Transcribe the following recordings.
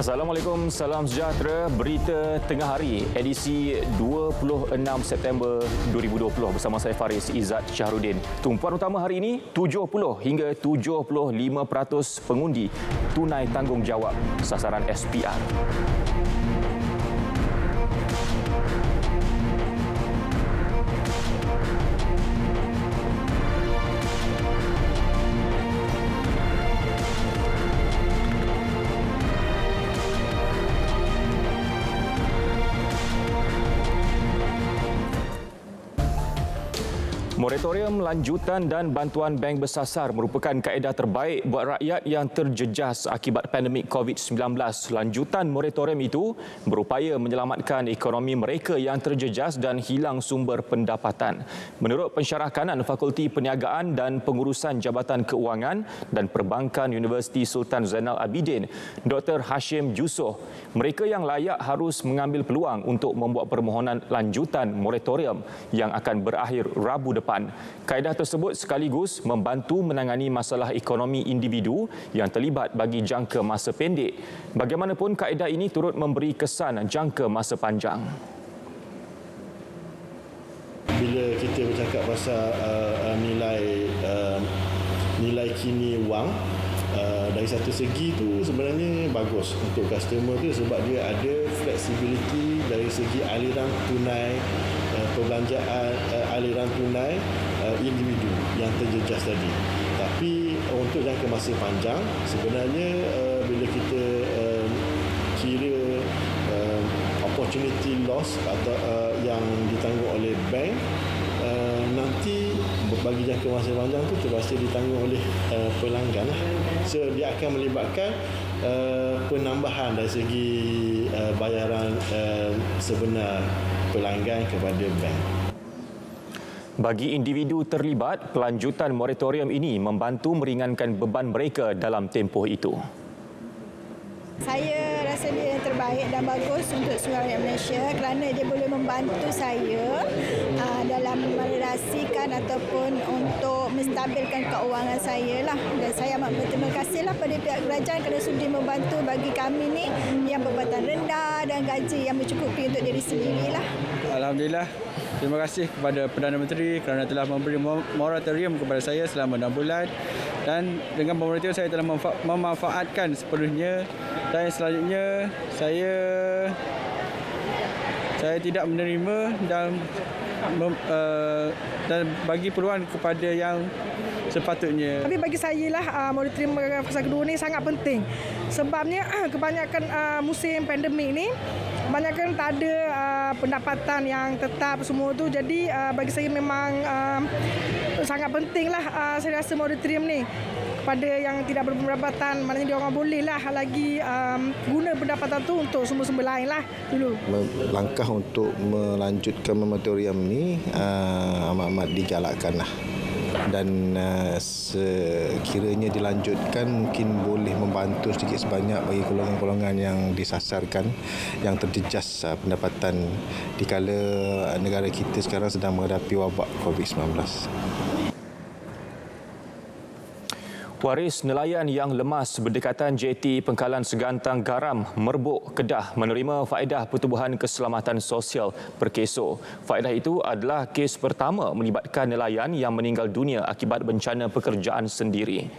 Assalamualaikum, salam sejahtera. Berita tengah hari, edisi 26 September 2020 bersama saya Faris Izzat Syahrudin. Tumpuan utama hari ini, 70 hingga 75% pengundi tunai tanggungjawab sasaran SPR. Moratorium lanjutan dan bantuan bank bersasar merupakan kaedah terbaik buat rakyat yang terjejas akibat pandemik COVID-19. Lanjutan moratorium itu berupaya menyelamatkan ekonomi mereka yang terjejas dan hilang sumber pendapatan. Menurut pensyarah kanan Fakulti Perniagaan dan Pengurusan Jabatan Keuangan dan Perbankan Universiti Sultan Zainal Abidin, Dr. Hashim Jussoh, mereka yang layak harus mengambil peluang untuk membuat permohonan lanjutan moratorium yang akan berakhir Rabu depan. Kaedah tersebut sekaligus membantu menangani masalah ekonomi individu yang terlibat bagi jangka masa pendek. Bagaimanapun, kaedah ini turut memberi kesan jangka masa panjang. Bila kita bercakap pasal nilai kini wang, dari satu segi tu sebenarnya bagus untuk customer tu sebab dia ada flexibility dari segi aliran tunai perbelanjaan, aliran tunai individu yang terjejas tadi. Tapi untuk jangka masa panjang sebenarnya bila kita kira opportunity loss atau yang ditanggung oleh bank, nanti bagi jangka masa panjang tu terpaksa ditanggung oleh pelanggan. So dia akan melibatkan penambahan dari segi bayaran sebenar pelanggan kepada bank. Bagi individu terlibat, pelanjutan moratorium ini membantu meringankan beban mereka dalam tempoh itu. Saya rasa dia yang terbaik dan bagus untuk seluruh rakyat Malaysia kerana dia boleh membantu saya dalam merelasikan ataupun untuk menstabilkan keuangan saya lah. Dan saya amat berterima kasihlah pada pihak kerajaan kerana sudi membantu bagi kami ni yang pendapatan rendah dan gaji yang mencukupi untuk diri sendirilah. Alhamdulillah. Terima kasih kepada Perdana Menteri kerana telah memberi moratorium kepada saya selama 6 bulan dan dengan moratorium saya telah memanfaatkan sepenuhnya dan selanjutnya saya tidak menerima dan bagi peluang kepada yang sepatutnya. Tapi bagi saya lah moratorium fasa kedua ni sangat penting. Sebabnya kebanyakan musim pandemik ni kebanyakan tak ada pendapatan yang tetap semua tu. Jadi bagi saya memang sangat pentinglah saya rasa moratorium ni kepada yang tidak berpendapatan, maknanya dia orang boleh lah lagi guna pendapatan tu untuk sumber-sumber lain lah dulu. Langkah untuk melanjutkan moratorium ni amat-amat digalakkan lah. Dan sekiranya dilanjutkan mungkin boleh membantu sedikit sebanyak bagi golongan-golongan yang disasarkan, yang terjejas pendapatan dikala negara kita sekarang sedang menghadapi wabak COVID-19. Waris nelayan yang lemas berdekatan JT Pengkalan Segantang Garam Merbuk Kedah menerima faedah Pertubuhan Keselamatan Sosial Perkeso. Faedah itu adalah kes pertama melibatkan nelayan yang meninggal dunia akibat bencana pekerjaan sendiri.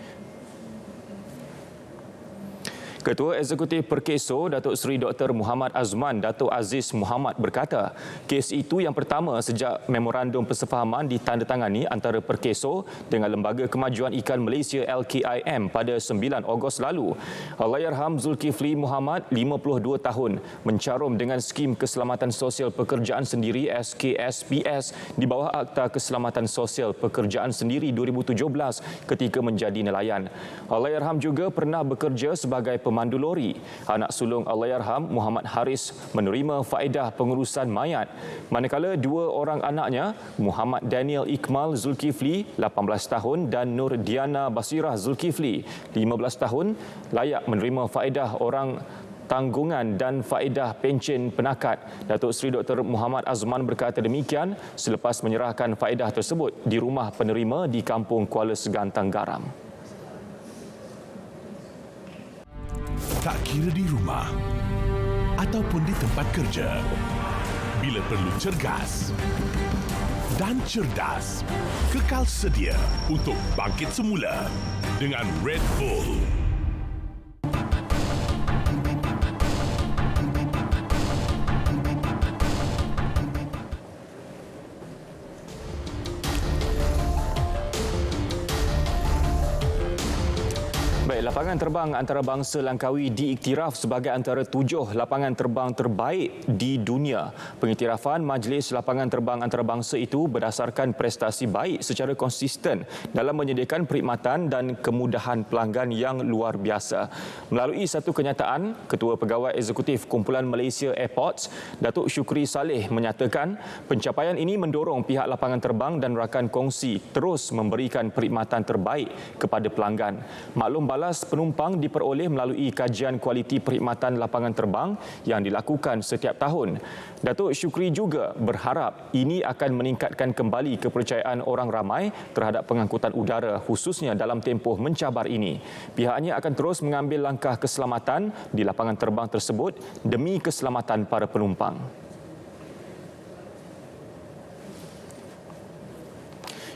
Ketua Eksekutif Perkeso, Datuk Seri Dr. Muhammad Azman Datuk Aziz Muhammad berkata, kes itu yang pertama sejak memorandum persefahaman ditandatangani antara Perkeso dengan Lembaga Kemajuan Ikan Malaysia LKIM pada 9 Ogos lalu. Allahyarham Zulkifli Muhammad, 52 tahun, mencarum dengan skim Keselamatan Sosial Pekerjaan Sendiri SKSPS di bawah Akta Keselamatan Sosial Pekerjaan Sendiri 2017 ketika menjadi nelayan. Allahyarham juga pernah bekerja sebagai pemandu lori. Anak sulung Allahyarham Muhammad Haris menerima faedah pengurusan mayat. Manakala dua orang anaknya, Muhammad Daniel Ikmal Zulkifli 18 tahun dan Nur Diana Basirah Zulkifli 15 tahun layak menerima faedah orang tanggungan dan faedah pencen penakat. Datuk Seri Dr. Muhammad Azman berkata demikian selepas menyerahkan faedah tersebut di rumah penerima di Kampung Kuala Segantang Garam. Tak kira di rumah ataupun di tempat kerja, bila perlu cergas dan cerdas, kekal sedia untuk bangkit semula dengan Red Bull. Baik, lapangan terbang antarabangsa Langkawi diiktiraf sebagai antara 7 lapangan terbang terbaik di dunia. Pengiktirafan Majlis Lapangan Terbang Antarabangsa itu berdasarkan prestasi baik secara konsisten dalam menyediakan perkhidmatan dan kemudahan pelanggan yang luar biasa. Melalui satu kenyataan, Ketua Pegawai Eksekutif Kumpulan Malaysia Airports, Datuk Syukri Saleh menyatakan pencapaian ini mendorong pihak lapangan terbang dan rakan kongsi terus memberikan perkhidmatan terbaik kepada pelanggan. Maklum balas penumpang diperoleh melalui kajian kualiti perkhidmatan lapangan terbang yang dilakukan setiap tahun. Datuk Syukri juga berharap ini akan meningkatkan kembali kepercayaan orang ramai terhadap pengangkutan udara khususnya dalam tempoh mencabar ini. Pihaknya akan terus mengambil langkah keselamatan di lapangan terbang tersebut demi keselamatan para penumpang.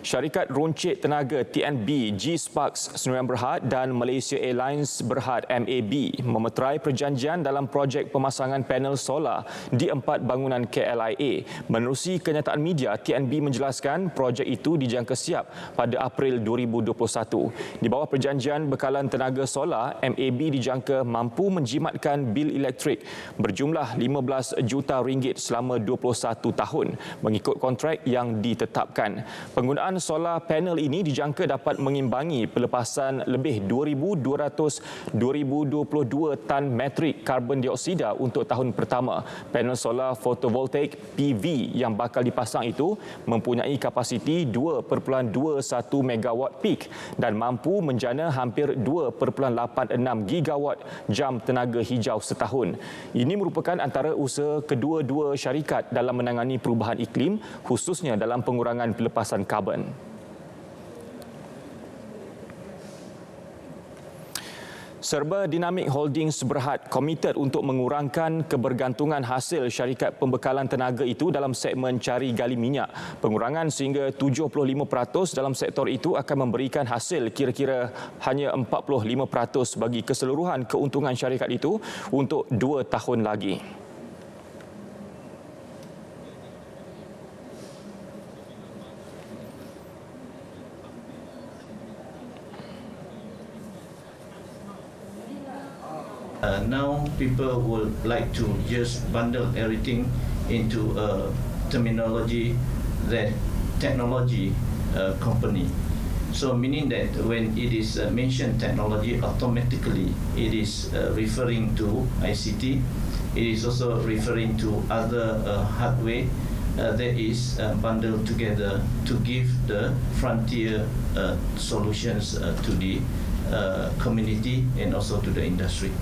Syarikat Runcit Tenaga TNB, G-Sparks Sdn Berhad dan Malaysia Airlines Berhad MAB memeterai perjanjian dalam projek pemasangan panel solar di 4 bangunan KLIA. Menerusi kenyataan media, TNB menjelaskan projek itu dijangka siap pada April 2021. Di bawah perjanjian bekalan tenaga solar, MAB dijangka mampu menjimatkan bil elektrik berjumlah 15 juta ringgit selama 21 tahun mengikut kontrak yang ditetapkan. Penggunaan solar panel ini dijangka dapat mengimbangi pelepasan lebih 2,222 tan metrik karbon dioksida untuk tahun pertama. Panel solar fotovoltaik PV yang bakal dipasang itu mempunyai kapasiti 2.21 megawatt peak dan mampu menjana hampir 2.86 gigawatt jam tenaga hijau setahun. Ini merupakan antara usaha kedua-dua syarikat dalam menangani perubahan iklim khususnya dalam pengurangan pelepasan karbon. Serba Dinamik Holdings Berhad komited untuk mengurangkan kebergantungan hasil syarikat pembekalan tenaga itu dalam segmen cari gali minyak. Pengurangan sehingga 75% dalam sektor itu akan memberikan hasil kira-kira hanya 45% bagi keseluruhan keuntungan syarikat itu untuk 2 tahun lagi. Now people would like to just bundle everything into a terminology that technology company. So meaning that when it is mentioned technology, automatically it is referring to ICT. It is also referring to other hardware that is bundled together to give the frontier solutions to the community and also to the industry.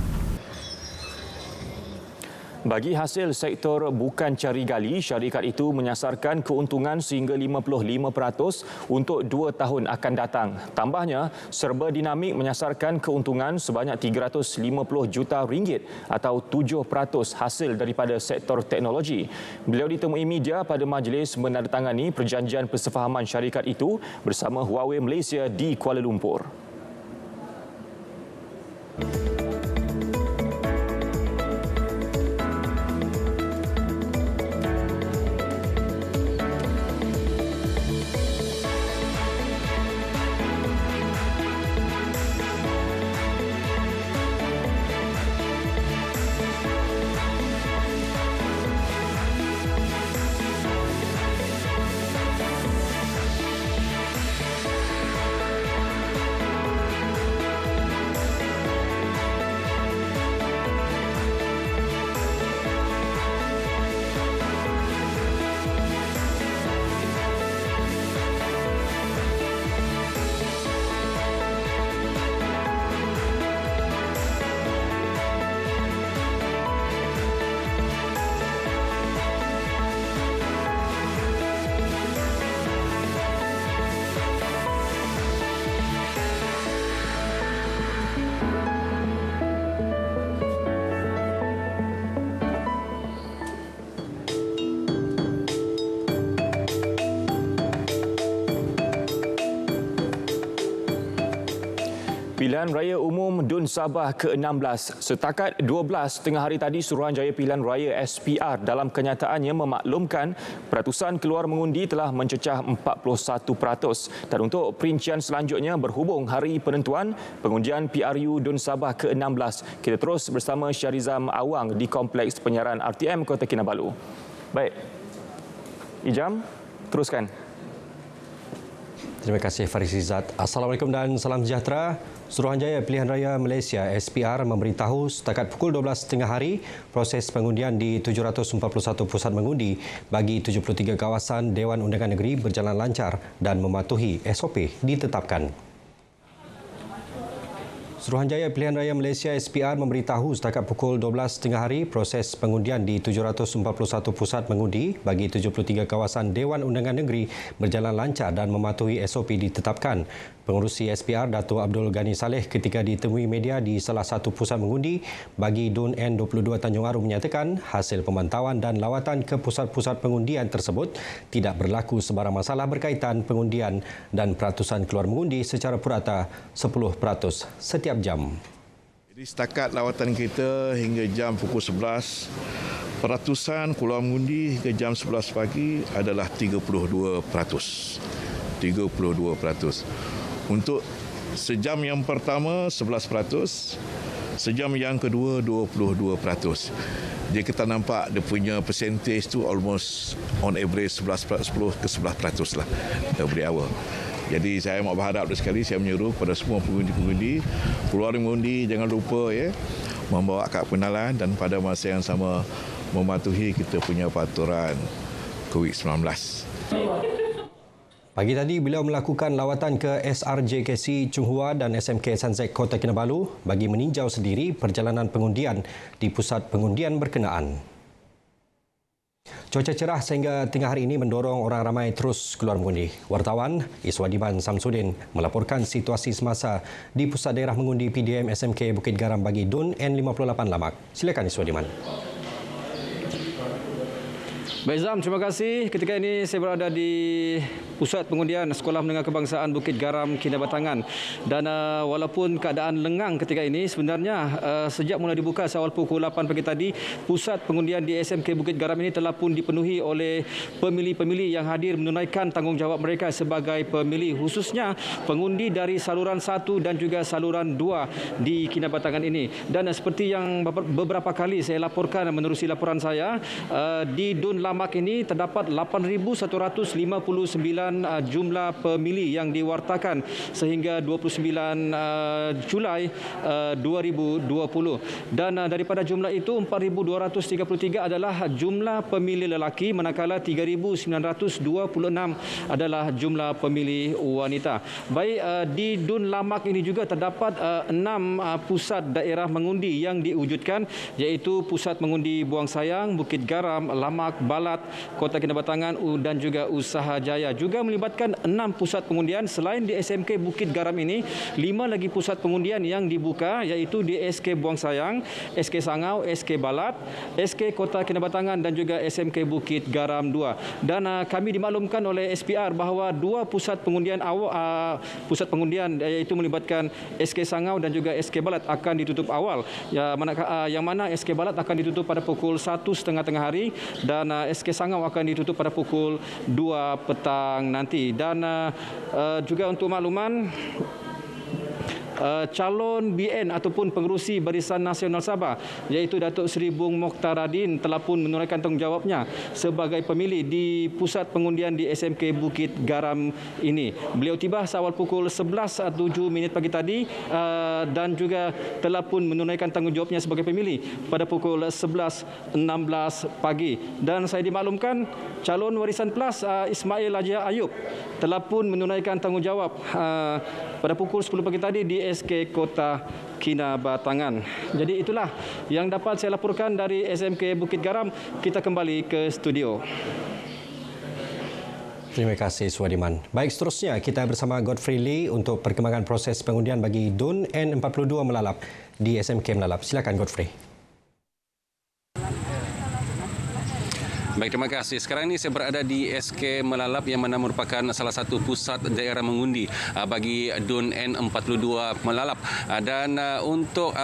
Bagi hasil sektor bukan cari gali, syarikat itu menyasarkan keuntungan sehingga 55% untuk 2 tahun akan datang. Tambahnya, Serba Dinamik menyasarkan keuntungan sebanyak 350 juta ringgit atau 7% hasil daripada sektor teknologi. Beliau ditemui media pada majlis menandatangani perjanjian persefahaman syarikat itu bersama Huawei Malaysia di Kuala Lumpur. Pilihan Raya Umum DUN Sabah ke-16. Setakat 12 tengah hari tadi, Suruhanjaya Pilihan Raya SPR dalam kenyataannya memaklumkan peratusan keluar mengundi telah mencecah 41%. Dan untuk perincian selanjutnya berhubung hari penentuan pengundian PRU DUN Sabah ke-16. Kita terus bersama Syarizam Awang di Kompleks Penyiaran RTM Kota Kinabalu. Baik, Ijam, teruskan. Terima kasih Faris Izzat. Assalamualaikum dan salam sejahtera. Suruhanjaya Pilihan Raya Malaysia SPR memberitahu setakat pukul 12.30 hari proses pengundian di 741 pusat mengundi bagi 73 kawasan Dewan Undangan Negeri berjalan lancar dan mematuhi SOP ditetapkan. Suruhanjaya Pilihan Raya Malaysia SPR memberitahu setakat pukul 12.30 hari proses pengundian di 741 pusat mengundi bagi 73 kawasan Dewan Undangan Negeri berjalan lancar dan mematuhi SOP ditetapkan. Pengurusi SPR Datuk Abdul Ghani Saleh ketika ditemui media di salah satu pusat mengundi bagi DUN N22 Tanjung Aru menyatakan hasil pemantauan dan lawatan ke pusat-pusat pengundian tersebut tidak berlaku sebarang masalah berkaitan pengundian dan peratusan keluar mengundi secara purata 10% setiap jam. Jadi setakat lawatan kita hingga jam pukul 11, peratusan keluar mengundi hingga jam 11 pagi adalah 32%. 32%. Untuk sejam yang pertama 11%, sejam yang kedua 22%. Jadi kita nampak dia punya percentage tu almost on average 10 ke 11% lah dari awal. Jadi saya mau berharap sekali, saya menyuruh kepada semua pengundi-pengundi keluar mengundi, jangan lupa membawa kad pengenalan dan pada masa yang sama mematuhi kita punya peraturan COVID-19. Pagi tadi beliau melakukan lawatan ke SRJKC Chung Hua dan SMK Sanzek Kota Kinabalu bagi meninjau sendiri perjalanan pengundian di pusat pengundian berkenaan. Cuaca cerah sehingga tengah hari ini mendorong orang ramai terus keluar mengundi. Wartawan Iswadiman Samsudin melaporkan situasi semasa di pusat daerah mengundi PDM SMK Bukit Garam bagi DUN N58 Lamak. Silakan Iswadiman. Baik Zam, terima kasih. Ketika ini saya berada di Pusat Pengundian Sekolah Menengah Kebangsaan Bukit Garam, Kinabatangan. Dan walaupun keadaan lengang ketika ini, sebenarnya sejak mula dibuka seawal pukul 8 pagi tadi, Pusat Pengundian di SMK Bukit Garam ini telah pun dipenuhi oleh pemilih-pemilih yang hadir menunaikan tanggungjawab mereka sebagai pemilih, khususnya pengundi dari saluran 1 dan juga saluran 2 di Kinabatangan ini. Dan seperti yang beberapa kali saya laporkan menerusi laporan saya, di DUN Lamak ini terdapat 8,159 jumlah pemilih yang diwartakan sehingga 29 Julai 2020. Dan daripada jumlah itu 4,233 adalah jumlah pemilih lelaki, manakala 3,926 adalah jumlah pemilih wanita. Baik, di DUN Lamak ini juga terdapat 6 pusat daerah mengundi yang diwujudkan, iaitu Pusat Mengundi Buang Sayang, Bukit Garam, Lamak, Balat, Kota Kinabatangan dan juga Usaha Jaya. Juga melibatkan 6 pusat pengundian. Selain di SMK Bukit Garam ini, 5 lagi pusat pengundian yang dibuka, iaitu di SK Buang Sayang, SK Sangau, SK Balat, SK Kota Kinabatangan dan juga SMK Bukit Garam 2. Dan kami dimaklumkan oleh SPR bahawa 2 pusat pengundian pusat pengundian iaitu melibatkan SK Sangau dan juga SK Balat akan ditutup awal. Yang mana SK Balat akan ditutup pada pukul 1.30 tengah hari dan SK Sangau akan ditutup pada pukul 2 petang nanti. Dan juga untuk makluman, calon BN ataupun pengerusi Barisan Nasional Sabah, iaitu Datuk Seri Bung Mokhtar Radin, telah pun menunaikan tanggungjawabnya sebagai pemilih di pusat pengundian di SMK Bukit Garam ini. Beliau tiba seawal pukul 11.07 pagi tadi dan juga telah pun menunaikan tanggungjawabnya sebagai pemilih pada pukul 11.16 pagi. Dan saya dimaklumkan calon warisan PLAS Ismail Haji Ayub telah pun menunaikan tanggungjawab pada pukul 10 pagi tadi di SK Kota Kinabatangan. Jadi itulah yang dapat saya laporkan dari SMK Bukit Garam. Kita kembali ke studio. Terima kasih Swadiman. Baik, seterusnya kita bersama Godfrey Lee untuk perkembangan proses pengundian bagi DUN N42 Melalap di SMK Melalap. Silakan Godfrey. Baik, terima kasih. Sekarang ini saya berada di SK Melalap yang mana merupakan salah satu pusat daerah mengundi bagi DUN N42 Melalap. Dan untuk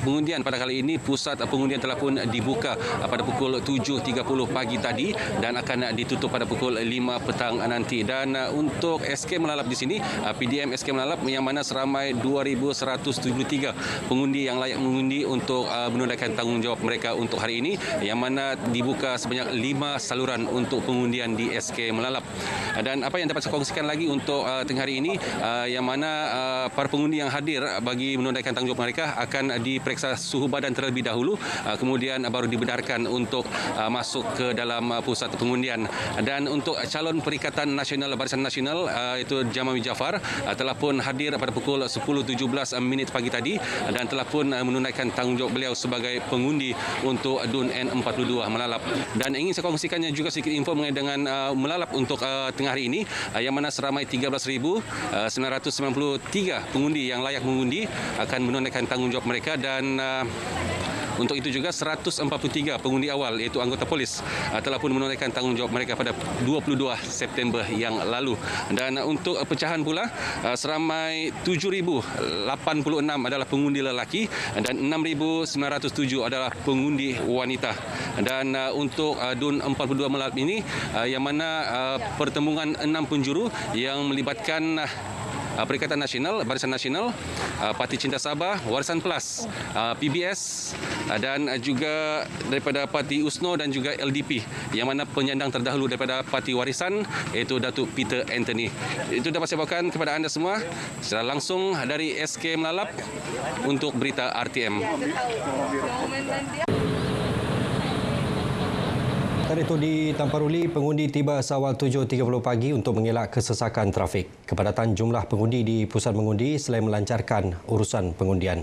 pengundian pada kali ini, pusat pengundian telah pun dibuka pada pukul 7.30 pagi tadi dan akan ditutup pada pukul 5 petang nanti. Dan untuk SK Melalap di sini, PDM SK Melalap yang mana seramai 2,173 pengundi yang layak mengundi untuk menunaikan tanggungjawab mereka untuk hari ini, yang mana dibuka sebanyak 5 saluran untuk pengundian di SK Melalap. Dan apa yang dapat saya kongsikan lagi untuk tengah hari ini, yang mana para pengundi yang hadir bagi menunaikan tanggungjawab mereka akan diperiksa suhu badan terlebih dahulu, kemudian baru dibenarkan untuk masuk ke dalam pusat pengundian. Dan untuk calon Perikatan Nasional Barisan Nasional, itu Jamawi Jafar, telah pun hadir pada pukul 10.17 pagi tadi dan telah pun menunaikan tanggungjawab beliau sebagai pengundi untuk DUN N42 Melalap. Dan ingin saya kongsikannya juga sedikit info mengenai dengan Melalap untuk tengah hari ini, yang mana seramai 13,993 pengundi yang layak mengundi akan menunaikan tanggungjawab mereka. Dan untuk itu juga 143 pengundi awal iaitu anggota polis telah pun menunaikan tanggungjawab mereka pada 22 September yang lalu. Dan untuk pecahan pula, seramai 7,086 adalah pengundi lelaki dan 6,907 adalah pengundi wanita. Dan untuk DUN 42 Melalap ini, yang mana pertemuan 6 penjuru yang melibatkan Perikatan Nasional, Barisan Nasional, Parti Cinta Sabah, Warisan Plus, PBS dan juga daripada Parti USNO dan juga LDP, yang mana penyandang terdahulu daripada Parti Warisan iaitu Datuk Peter Anthony. Itu dapat saya bawakan kepada anda semua secara langsung dari SK Melalap untuk berita RTM. Tadi itu di Tamparuli, pengundi tiba seawal 7.30 pagi untuk mengelak kesesakan trafik. Kepadatan jumlah pengundi di pusat mengundi selain melancarkan urusan pengundian.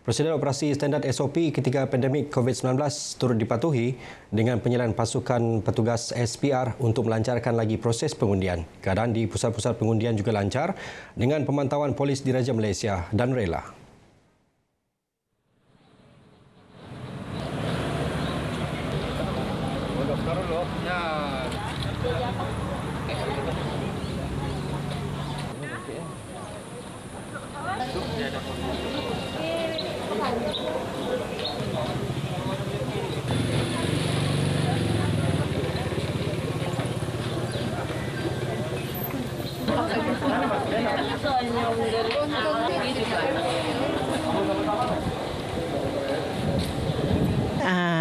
Prosedur operasi standard SOP ketika pandemik COVID-19 turut dipatuhi dengan penyelidikan pasukan petugas SPR untuk melancarkan lagi proses pengundian. Keadaan di pusat-pusat pengundian juga lancar dengan pemantauan polis Diraja Malaysia dan Rela.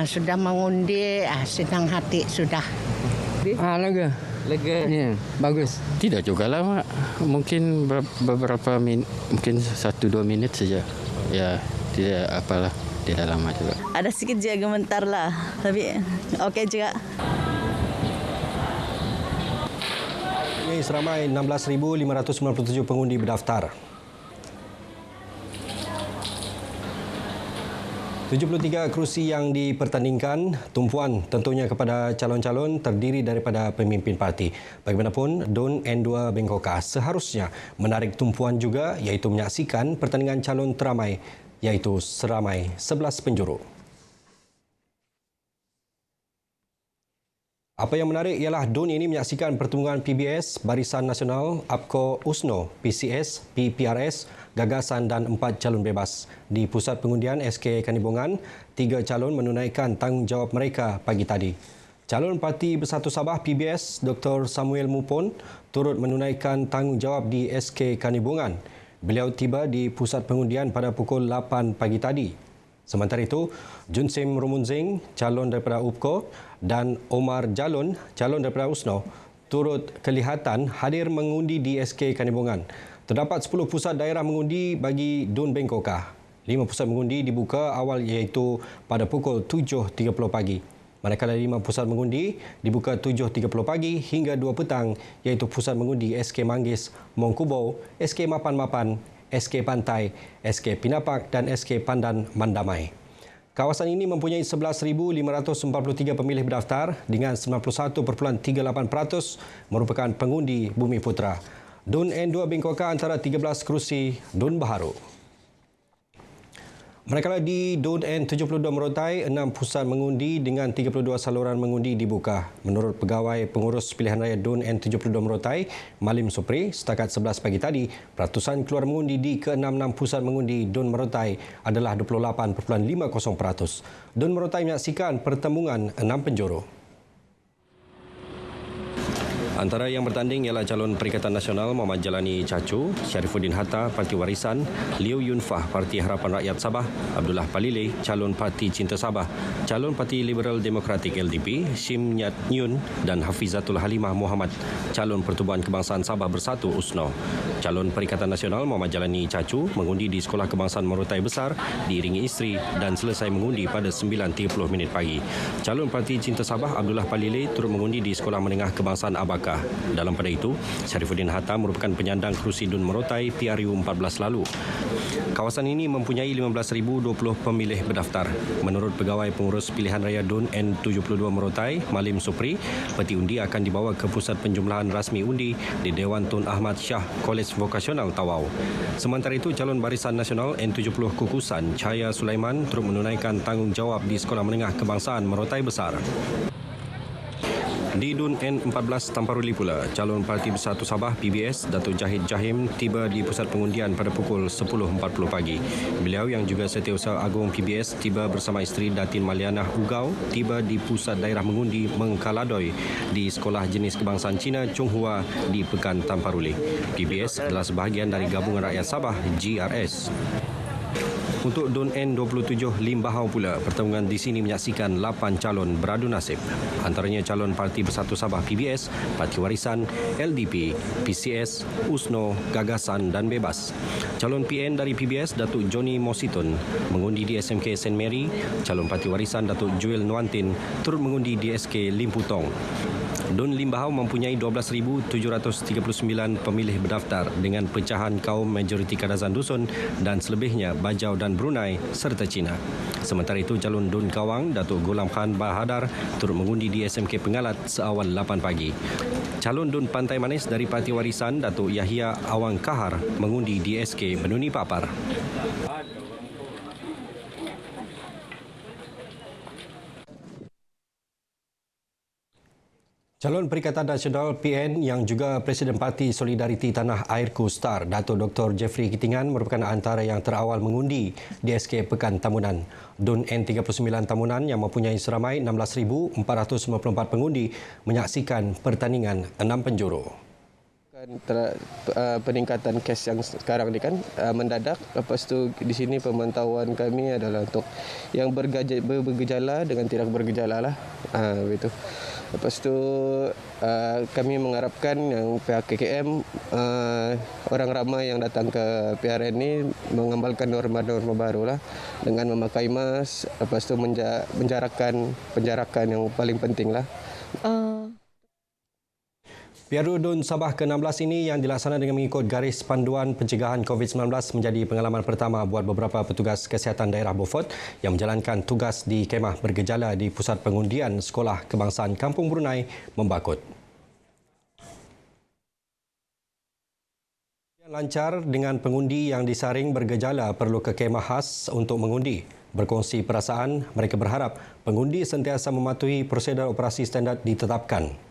Sudah mengundi, senang hati sudah. Lega. Ya, bagus. Tidak juga lama, mungkin beberapa mungkin 1-2 minit saja. Ya, tidak apalah, tidak lama juga. Ada sedikit je gemetar lah, tapi okey juga. Ini seramai 16,597 pengundi berdaftar. 73 kerusi yang dipertandingkan, tumpuan tentunya kepada calon-calon terdiri daripada pemimpin parti. Bagaimanapun, DUN N2 Bengkokah seharusnya menarik tumpuan juga, iaitu menyaksikan pertandingan calon teramai, iaitu seramai 11 penjuru. Apa yang menarik ialah DUN ini menyaksikan pertemuan PBS, Barisan Nasional, APCO, USNO, PCS, PPRS, Gagasan dan 4 calon bebas. Di pusat pengundian SK Kanibongan, 3 calon menunaikan tanggungjawab mereka pagi tadi. Calon Parti Bersatu Sabah PBS, Dr. Samuel Mupon, turut menunaikan tanggungjawab di SK Kanibongan. Beliau tiba di pusat pengundian pada pukul 8 pagi tadi. Sementara itu, Jun Sim Rumunzing, calon daripada UPCO, dan Omar Jalon, calon daripada USNO, turut kelihatan hadir mengundi di SK Kanibongan. Terdapat 10 pusat daerah mengundi bagi DUN Bengkokah. 5 pusat mengundi dibuka awal iaitu pada pukul 7.30 pagi. Manakala 5 pusat mengundi dibuka 7.30 pagi hingga 2 petang iaitu pusat mengundi SK Manggis, Mongkubo, SK Mapan-Mapan, SK Pantai, SK Pinapak dan SK Pandan Mandamai. Kawasan ini mempunyai 11,543 pemilih berdaftar dengan 91.38% merupakan pengundi Bumi Putra. DUN N2 Bengkokah antara 13 kerusi DUN Baharu. Manakala di DUN N72 Merotai, 6 pusat mengundi dengan 32 saluran mengundi dibuka. Menurut Pegawai Pengurus Pilihan Raya DUN N72 Merotai, Malim Supri, setakat 11 pagi tadi, peratusan keluar mengundi di ke-66 pusat mengundi DUN Merotai adalah 28.50%. DUN Merotai menyaksikan pertembungan 6 penjuru. Antara yang bertanding ialah calon Perikatan Nasional Muhammad Jalani Cacu, Syarifuddin Hatta, Parti Warisan, Liu Yunfah, Parti Harapan Rakyat Sabah, Abdullah Palile, calon Parti Cinta Sabah, calon Parti Liberal Demokratik LDP, Shim Nyat Nyun dan Hafizatul Halimah Muhammad, calon Pertubuhan Kebangsaan Sabah Bersatu USNO. Calon Perikatan Nasional Muhammad Jalani Cacu mengundi di Sekolah Kebangsaan Merotai Besar diiringi isteri dan selesai mengundi pada 9.30 pagi. Calon Parti Cinta Sabah Abdullah Palile turut mengundi di Sekolah Menengah Kebangsaan Abaka. Dalam pada itu, Syarifuddin Hatta merupakan penyandang kerusi DUN Merotai PRU 14 lalu. Kawasan ini mempunyai 15,020 pemilih berdaftar. Menurut Pegawai Pengurus Pilihan Raya DUN N72 Merotai, Malim Supri, peti undi akan dibawa ke pusat penjumlahan rasmi undi di Dewan Tun Ahmad Shah Kolej Vokasional Tawau. Sementara itu, calon Barisan Nasional N70 Kukusan, Cahaya Sulaiman, turut menunaikan tanggungjawab di Sekolah Menengah Kebangsaan Merotai Besar. Di DUN N14 Tamparuli pula, calon Parti Bersatu Sabah PBS Datuk Jahid Jahim tiba di pusat pengundian pada pukul 10.40 pagi. Beliau yang juga Setiausaha Agung PBS tiba bersama isteri Datin Malianah Ugau tiba di pusat daerah mengundi Mengkaladoi di Sekolah Jenis Kebangsaan Cina Chonghua di Pekan Tamparuli. PBS adalah sebahagian dari Gabungan Rakyat Sabah GRS. Untuk DUN N27 Limbahau pula, pertembungan di sini menyaksikan 8 calon beradu nasib. Antaranya calon Parti Bersatu Sabah PBS, Parti Warisan, LDP, PCS, USNO, Gagasan dan Bebas. Calon PN dari PBS, Datuk Johnny Mositon, mengundi di SMK St. Mary. Calon Parti Warisan, Datuk Joel Nuantin, turut mengundi di SK Limputong. DUN Limbahau mempunyai 12,739 pemilih berdaftar dengan pecahan kaum majoriti Kadazan Dusun dan selebihnya Bajau dan Brunei serta Cina. Sementara itu, calon DUN Kawang, Datuk Gulam Khan Bahadar, turut mengundi di SMK Pengalat seawal 8 pagi. Calon DUN Pantai Manis dari Parti Warisan, Datuk Yahya Awang Kahar, mengundi di SK Benuni Papar. Calon Perikatan Nasional PN yang juga Presiden Parti Solidariti Tanah Airku STAR, Datuk Dr. Jeffrey Kitingan merupakan antara yang terawal mengundi di SK Pekan Tamunan. DUN N39 Tamunan yang mempunyai seramai 16,494 pengundi menyaksikan pertandingan 6 penjuru. Peningkatan kes yang sekarang ni kan mendadak. Lepas tu di sini pemantauan kami adalah untuk yang bergejala dengan tidak bergejala lah. Begitu. Lepas tu kami mengharapkan yang pihak KKM orang ramai yang datang ke PRN ini mengamalkan norma-norma baru lah dengan memakai mask. Lepas tu penjarakan yang paling penting lah. PRU DUN Sabah ke-16 ini yang dilaksanakan dengan mengikut garis panduan pencegahan COVID-19 menjadi pengalaman pertama buat beberapa petugas kesihatan daerah Beaufort yang menjalankan tugas di kemah bergejala di Pusat Pengundian Sekolah Kebangsaan Kampung Brunei Membakut. Lancar dengan pengundi yang disaring bergejala perlu ke kemah khas untuk mengundi. Berkongsi perasaan, mereka berharap pengundi sentiasa mematuhi prosedur operasi standard ditetapkan.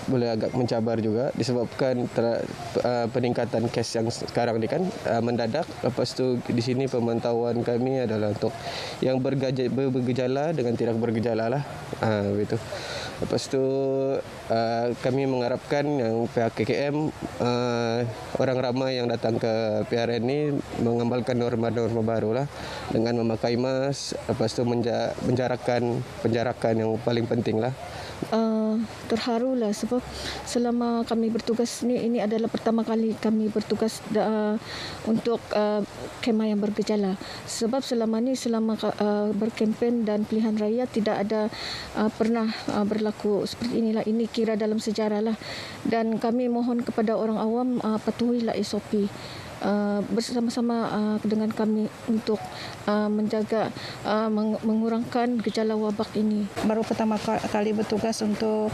Boleh agak mencabar juga disebabkan peningkatan kes yang sekarang ni kan mendadak. Lepas tu di sini pemantauan kami adalah untuk yang bergejala dengan tidak bergejala lah. Begitu. Lepas tu kami mengharapkan yang pihak KKM orang ramai yang datang ke PRN ini mengamalkan norma-norma baru lah dengan memakai mask. Lepas tu penjarakan yang paling penting lah. Terharulah sebab selama kami bertugas ini adalah pertama kali kami bertugas untuk kemah yang bergejala. Sebab selama berkempen dan pilihan raya tidak ada pernah berlaku seperti inilah. Ini kira dalam sejarah lah. Dan kami mohon kepada orang awam patuhilah SOP. bersama-sama dengan kami untuk menjaga mengurangkan gejala wabak ini. Baru pertama kali bertugas untuk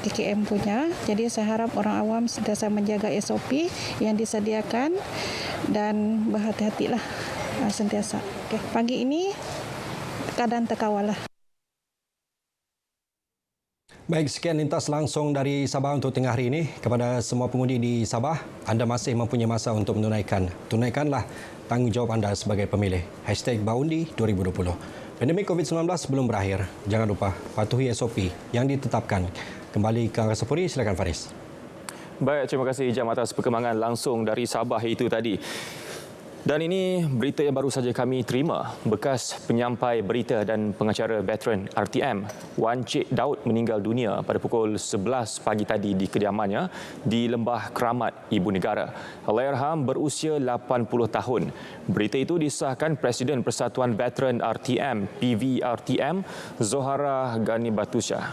KKM punya, jadi saya harap orang awam sentiasa menjaga SOP yang disediakan dan berhati-hatilah sentiasa. Okay. Pagi ini keadaan terkawal lah. Baik, sekian lintas langsung dari Sabah untuk tengah hari ini. Kepada semua pengundi di Sabah, anda masih mempunyai masa untuk menunaikan. Tunaikanlah tanggungjawab anda sebagai pemilih. #Baundi 2020. Pandemik COVID-19 belum berakhir. Jangan lupa patuhi SOP yang ditetapkan. Kembali ke Angkasa Puri, silakan Faris. Baik, terima kasih Jam atas perkembangan langsung dari Sabah itu tadi. Dan ini berita yang baru saja kami terima. Bekas penyampai berita dan pengacara veteran RTM, Wan Cik Daud meninggal dunia pada pukul 11 pagi tadi di kediamannya di Lembah Keramat, Ibu Negara. Allahyarham berusia 80 tahun. Berita itu disahkan Presiden Persatuan Veteran RTM, PVRTM, Zohara Ghani Batusha.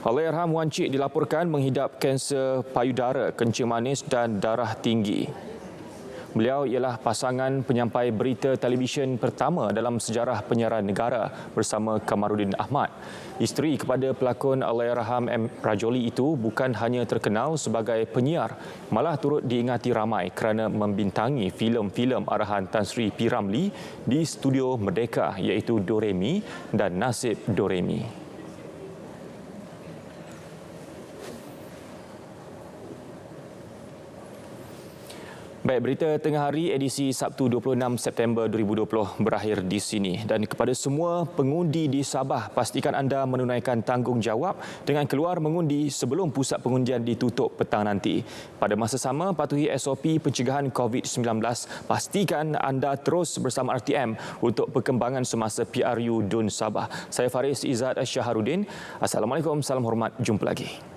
Allahyarham Wan Cik dilaporkan menghidap kanser payudara, kencing manis dan darah tinggi. Beliau ialah pasangan penyampai berita televisyen pertama dalam sejarah penyiaran negara bersama Kamarudin Ahmad. Isteri kepada pelakon Allahyarham M. Rajoli itu bukan hanya terkenal sebagai penyiar, malah turut diingati ramai kerana membintangi filem-filem arahan Tan Sri P. Ramlee di Studio Merdeka iaitu Doremi dan Nasib Doremi. Baik, berita tengah hari edisi Sabtu 26 September 2020 berakhir di sini. Dan kepada semua pengundi di Sabah, pastikan anda menunaikan tanggungjawab dengan keluar mengundi sebelum pusat pengundian ditutup petang nanti. Pada masa sama, patuhi SOP pencegahan COVID-19. Pastikan anda terus bersama RTM untuk perkembangan semasa PRU Dun Sabah. Saya Faris Izzat Syaharudin. Assalamualaikum, salam hormat, jumpa lagi.